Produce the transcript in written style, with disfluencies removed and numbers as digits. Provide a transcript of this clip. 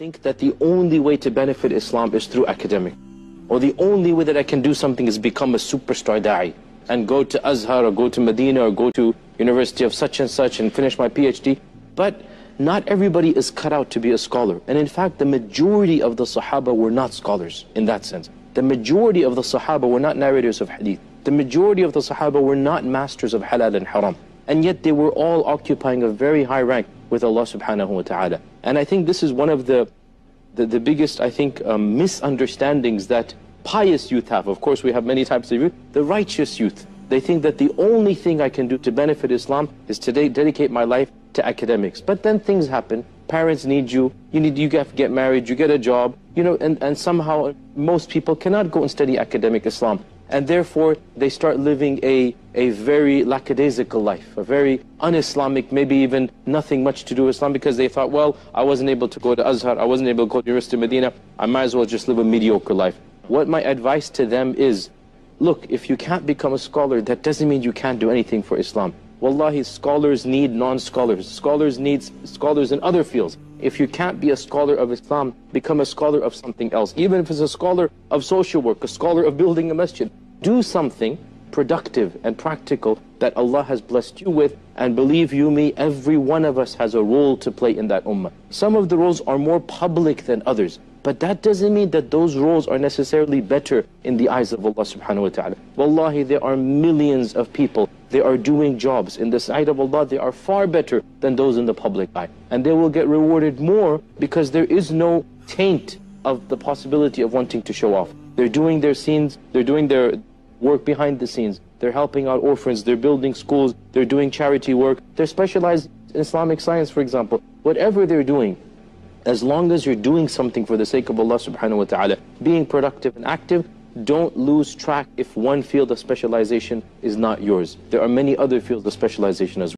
think that the only way to benefit Islam is through academic, or the only way that I can do something is become a superstar da'i and go to Azhar or go to Medina or go to University of such and such and finish my PhD. But not everybody is cut out to be a scholar. And in fact, the majority of the Sahaba were not scholars in that sense. The majority of the Sahaba were not narrators of hadith. The majority of the Sahaba were not masters of halal and haram. And yet they were all occupying a very high rank with Allah subhanahu wa ta'ala. And I think this is one of the biggest, I think, misunderstandings that pious youth have. Of course, we have many types of youth. The righteous youth, they think that the only thing I can do to benefit Islam is to dedicate my life to academics. But then things happen. Parents need you. You have to get married. You get a job. And somehow most people cannot go and study academic Islam. And therefore, they start living a very lackadaisical life, a very un-Islamic, maybe even nothing much to do with Islam, because they thought, well, I wasn't able to go to Azhar, I wasn't able to go to University of Medina, I might as well just live a mediocre life. What my advice to them is, look, if you can't become a scholar, that doesn't mean you can't do anything for Islam. Wallahi, scholars need non-scholars. Scholars need scholars in other fields. If you can't be a scholar of Islam, become a scholar of something else. Even if it's a scholar of social work, a scholar of building a masjid. Do something productive and practical that Allah has blessed you with, and believe you me, every one of us has a role to play in that ummah. Some of the roles are more public than others, but that doesn't mean that those roles are necessarily better in the eyes of Allah subhanahu wa ta'ala. Wallahi, there are millions of people, they are doing jobs in the sight of Allah, they are far better than those in the public eye. And they will get rewarded more because there is no taint of the possibility of wanting to show off. They're doing their scenes, they're doing their work behind the scenes. They're helping out orphans, they're building schools, they're doing charity work, they're specialized in Islamic science, for example. Whatever they're doing, as long as you're doing something for the sake of Allah subhanahu wa ta'ala, being productive and active, don't lose track if one field of specialization is not yours. There are many other fields of specialization as well.